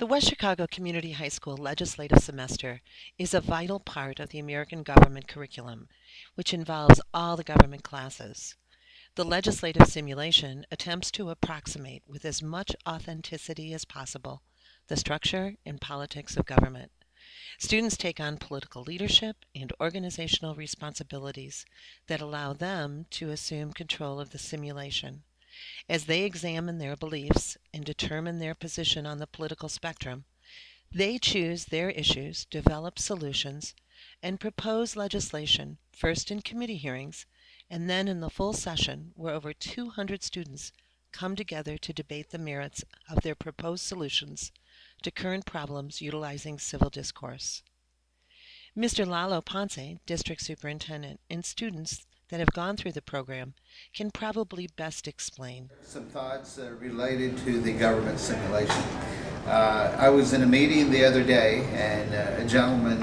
West Chicago Community High School legislative semester is a vital part of the American government curriculum, which involves all the government classes. The legislative simulation attempts to approximate with as much authenticity as possible the structure and politics of government. Students take on political leadership and organizational responsibilities that allow them to assume control of the simulation. As they examine their beliefs and determine their position on the political spectrum, they choose their issues, develop solutions, and propose legislation, first in committee hearings and then in the full session where over 200 students come together to debate the merits of their proposed solutions to current problems utilizing civil discourse. Mr. Lalo Ponce, District Superintendent, and students that have gone through the program can probably best explain. Some thoughts related to the government simulation. I was in a meeting the other day and a gentleman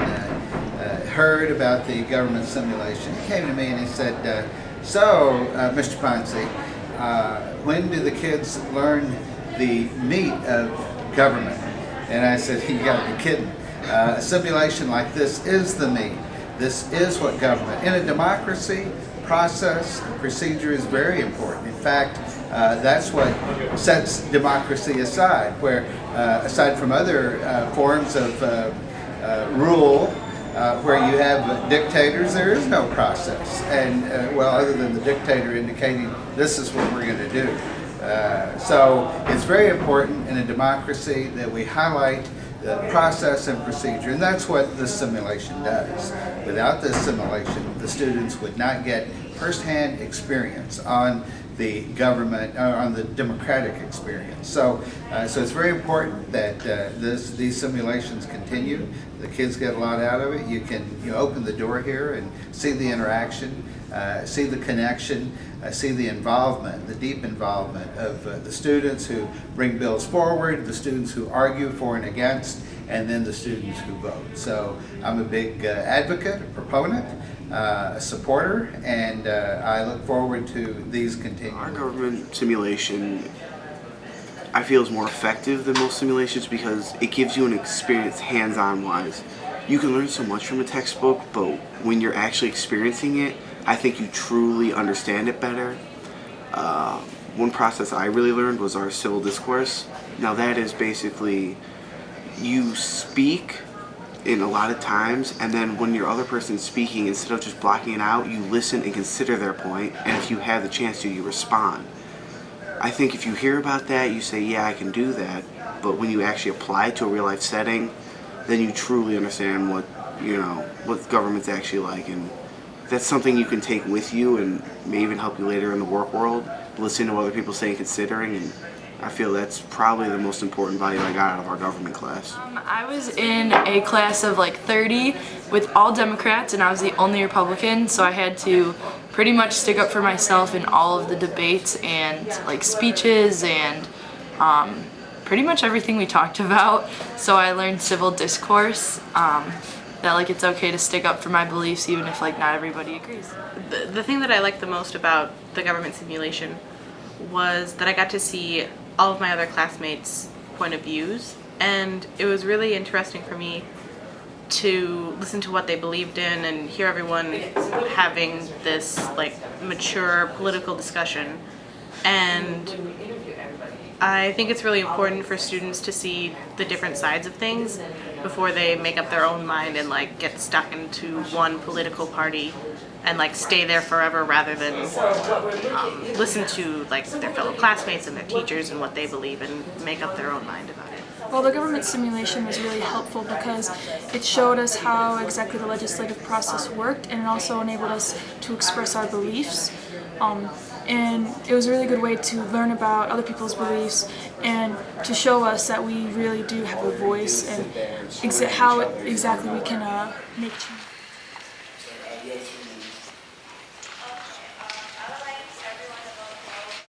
heard about the government simulation. He came to me and he said, Mr. Ponce, when do the kids learn the meat of government? And I said, you gotta be kidding. A simulation like this is the meat. This is what government. In a democracy, process and procedure is very important. In fact, that's what sets democracy aside, where aside from other forms of rule, where you have dictators, there is no process. And well, other than the dictator indicating this is what we're going to do. So it's very important in a democracy that we highlight the process and procedure, and that's what this simulation does. Without this simulation, the students would not get firsthand experience on the government, on the democratic experience. So it's very important that these simulations continue. The kids get a lot out of it. You can open the door here and see the interaction, see the connection, see the involvement, the deep involvement of the students who bring bills forward, the students who argue for and against, and then the students who vote. So I'm a big advocate, a proponent, a supporter, and I look forward to these continuing. Our government simulation, I feel, is more effective than most simulations because it gives you an experience hands-on wise. You can learn so much from a textbook, but when you're actually experiencing it, I think you truly understand it better. One process I really learned was our civil discourse. Now that is basically, you speak in a lot of times, and then when your other person's speaking, instead of just blocking it out, you listen and consider their point, and if you have the chance to, you respond. I think if you hear about that, you say, yeah, I can do that, but when you actually apply it to a real life setting, then you truly understand what government's actually like, and that's something you can take with you and may even help you later in the work world, listening to what other people say and considering, and I feel that's probably the most important value I got out of our government class. I was in a class of like 30 with all Democrats and I was the only Republican, so I had to pretty much stick up for myself in all of the debates and like speeches and pretty much everything we talked about. So I learned civil discourse, that like it's okay to stick up for my beliefs even if like not everybody agrees. The thing that I liked the most about the government simulation was that I got to see all of my other classmates' point of views, and it was really interesting for me to listen to what they believed in and hear everyone having this like mature political discussion. And I think it's really important for students to see the different sides of things before they make up their own mind and like get stuck into one political party and like stay there forever, rather than listen to like their fellow classmates and their teachers and what they believe and make up their own mind about it. Well, the government simulation was really helpful because it showed us how exactly the legislative process worked, and it also enabled us to express our beliefs. And it was a really good way to learn about other people's beliefs and to show us that we really do have a voice and how exactly we can make change.